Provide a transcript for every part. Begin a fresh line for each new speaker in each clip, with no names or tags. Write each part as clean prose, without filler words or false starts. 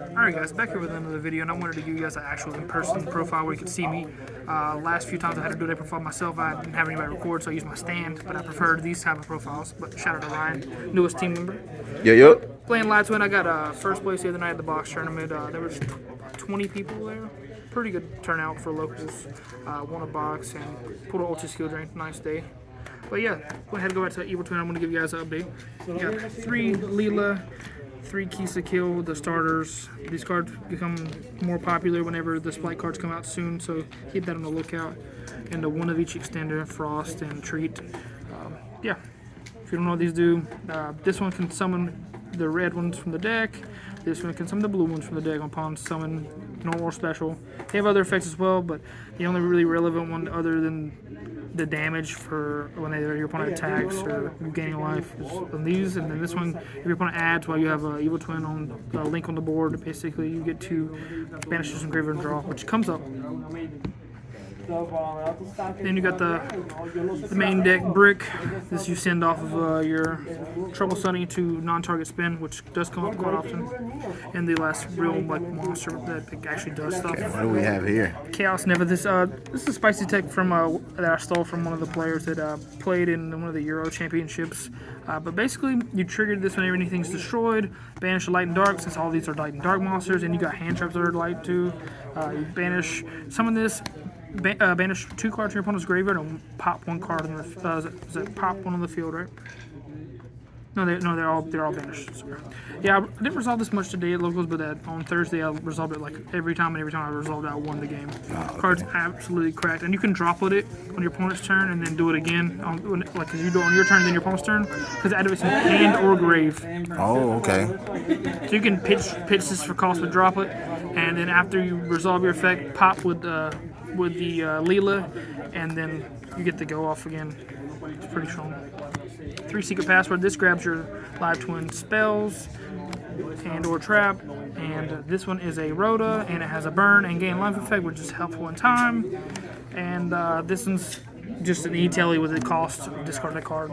Alright guys, back here with another video, and I wanted to give you guys an actual in-person profile where you can see me. Last few times I had to do a profile myself, I didn't have anybody record, so I used my stand, but I preferred these type of profiles. But shout out to Ryan, newest team member.
Yeah.
Playing Live Twin, I got first place the other night at the box tournament. There was 20 people there. Pretty good turnout for locals. Won a box and pulled an ultra skill drain. Nice day. But yeah, go ahead and go back to Evil Twin. I'm going to give you guys an update. We got 3 Leela, 3 Keys to Kill, the starters. These cards become more popular whenever the Splight cards come out soon, so keep that on the lookout. And one of each extender, Frost and Treat. Yeah, if you don't know what these do, this one can summon the red ones from the deck. This one can summon the blue ones from the deck upon summon normal or special. They have other effects as well, but the only really relevant one other than the damage for whenever your opponent attacks or you gaining life is on these. And then this one, if your opponent adds while you have an Evil Twin on Link on the board, basically you get to banish this from graveyard and draw, which comes up. Then you got the main deck Brick. This you send off of your Trouble Sunny to non-target spin, which does come up quite often. And the last real monster that actually does stuff.
Okay, what do we have here?
Chaos Neva. This is a spicy tech from that I stole from one of the players that played in one of the Euro Championships. But basically, you triggered this whenever anything's destroyed. Banish Light and Dark, since all these are Light and Dark monsters, and you got hand traps that are Light too. You banish some of this. Banish 2 cards from your opponent's graveyard and pop 1 card in the. Is that pop 1 on the field, right? No, they're all banished. Sorry. Yeah, I didn't resolve this much today at locals, but on Thursday I resolved it like every time, and every time I resolved it, I won the game.
Okay.
Card's absolutely cracked, and you can drop it on your opponent's turn and then do it again, like if you do it on your turn, then your opponent's turn, because it activates in hand or grave.
Oh, okay.
So you can pitch this for cost, but drop it, and then after you resolve your effect, pop with the Leela, and then you get to go off again. It's pretty strong. 3 secret password. This grabs your Live Twin spells and or trap, and this one is a Rhoda, and it has a burn and gain life effect, which is helpful in time. And this one's just an e-telly with it cost. Discard that card.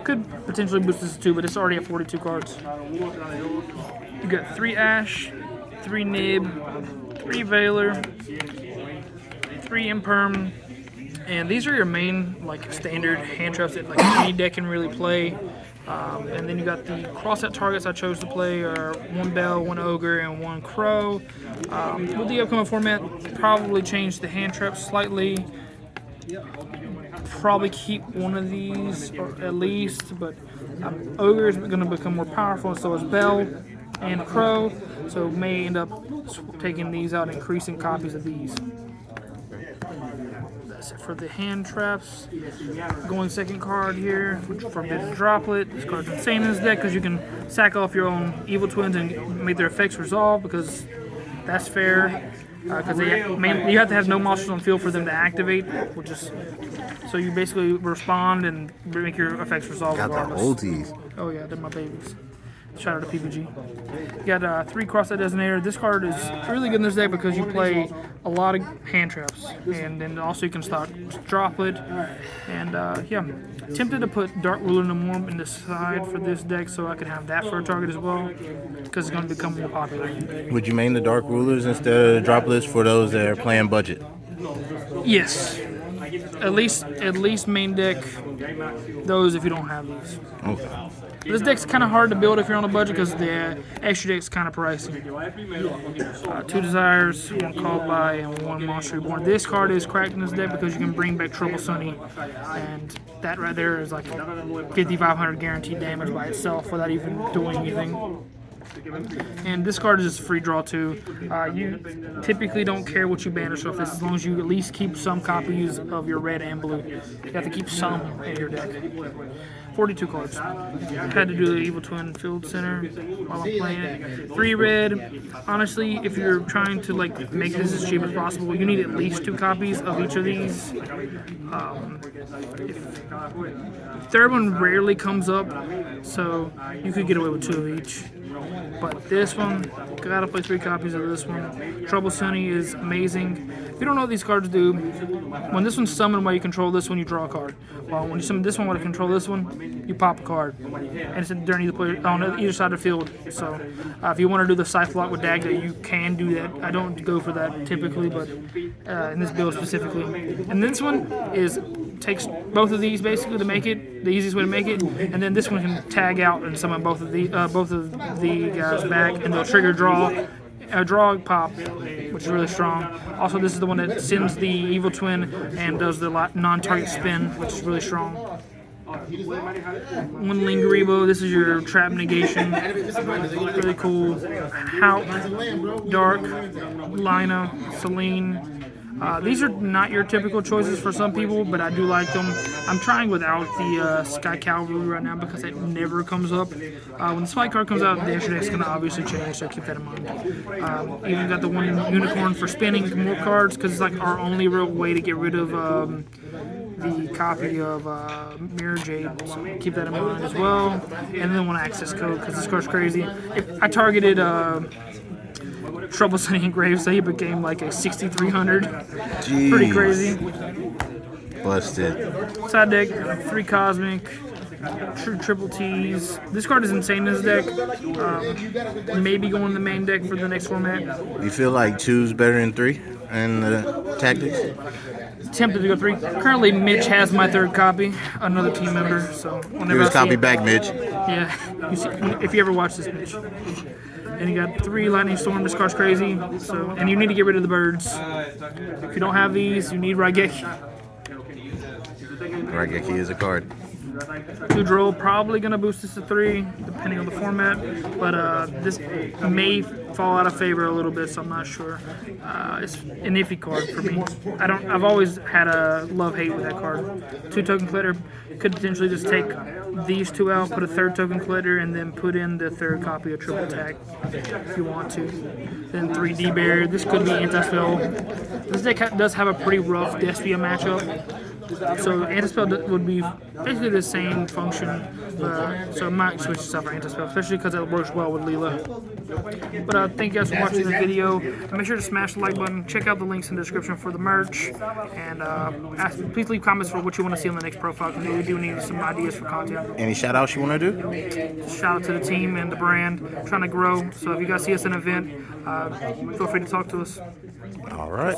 Could potentially boost this too, but it's already at 42 cards. You got 3 Ash, 3 Nib, 3 Veiler, 3 Imperm, and these are your main standard hand traps that any deck can really play. And then you got the cross-set targets I chose to play are 1 Bell, 1 Ogre, and 1 Crow. With the upcoming format, probably change the hand traps slightly. Probably keep one of these or at least, but Ogre is going to become more powerful, and so is Bell and Crow. So may end up taking these out, increasing copies of these. That's it for the hand traps. Going second card here, which Forbidden Droplet. This card's insane in this deck because you can sack off your own Evil Twins and make their effects resolve, because that's fair. Because you have to have no monsters on field for them to activate, which is so you basically respond and make your effects resolve.
Got
regardless.
the oldies.
Oh yeah, they're my babies. Shout out to PPG. You got 3 Cross-Set Designator. This card is really good in this deck because you play a lot of hand traps, and then also you can stop Droplet. And yeah, tempted to put Dark Ruler No More in the side for this deck so I could have that for a target as well, because it's going to become more popular.
Would you main the Dark Rulers instead of the droplets for those that are playing budget?
Yes. At least main deck those if you don't have these.
Okay.
This deck's kind of hard to build if you're on a budget because the extra deck's kind of pricey. 2 Desires, 1 Called By, and 1 Monster Reborn. This card is cracked in this deck because you can bring back Trouble Sunny, and that right there is like 5,500 guaranteed damage by itself without even doing anything. And this card is just free draw too. You typically don't care what you banish off this as long as you at least keep some copies of your red and blue. You have to keep some in your deck. 42 cards. Had to do the Evil Twin Field Center while I'm playing it. 3 red. Honestly, if you're trying to make this as cheap as possible, you need at least 2 copies of each of these. Third one rarely comes up, so you could get away with 2 of each. But this one, gotta play 3 copies of this one. Trouble Sunny is amazing. If you don't know what these cards do, when this one's summoned while you control this one, you draw a card. Well, when you summon this one while you control this one, you pop a card. And it's during either player on either side of the field. So if you want to do the Scythe Lock with Dagda, you can do that. I don't go for that typically, but in this build specifically. And this one takes both of these basically to make it the easiest way to make it, and then this one can tag out and summon both of the guys back, and they'll trigger a draw pop, which is really strong. Also, this is the one that sends the Evil Twin and does the non-target spin, which is really strong. One Lingaribo, this is your trap negation. Really cool. Hout, Dark, Lina, Celine. These are not your typical choices for some people, but I do like them. I'm trying without the Sky Cavalry right now because it never comes up. When the Spike card comes out, the extra deck's going to obviously change, so keep that in mind. Even got the one Unicorn for spinning more cards because it's like our only real way to get rid of the copy of Mirror Jade, so keep that in mind as well. And then one access code because this card's crazy. If I targeted Trouble Sunny Engraved, so he became like a 6,300.
Jeez.
Pretty crazy.
Busted.
Side deck, 3 Cosmic, true triple T's. This card is insane in this deck. Maybe going in the main deck for the next format.
You feel like 2's better than 3 in the tactics?
Tempted to go 3. Currently, Mitch has my 3rd copy, another team member. So whenever
Give his
I see
copy
it-
back, Mitch.
Yeah, if you ever watch this, Mitch. And you got 3 Lightning Storm. This card's crazy. So, and you need to get rid of the birds. If you don't have these, you need Raigeki.
Raigeki is a card.
2 Droll, probably going to boost this to 3, depending on the format. But this may fall out of favor a little bit, so I'm not sure. It's an iffy card for me. I've always had a love-hate with that card. 2 Token Collector, could potentially just take these 2 out, put a 3rd Token Collector, and then put in the 3rd copy of Triple Attack if you want to. Then 3 D-Bear. This could be Anti-Spell. This deck does have a pretty rough Despia matchup. So Anti-Spell would be basically the same function, so I might switch this out for Anti-Spell, especially because it works well with Leela. But thank you guys for watching the video. Make sure to smash the like button. Check out the links in the description for the merch, and please leave comments for what you want to see on the next profile, because we do need some ideas for content.
Any shout outs you want to do?
Shout out to the team and the brand. Trying to grow, so if you guys see us at an event, feel free to talk to us.
All right.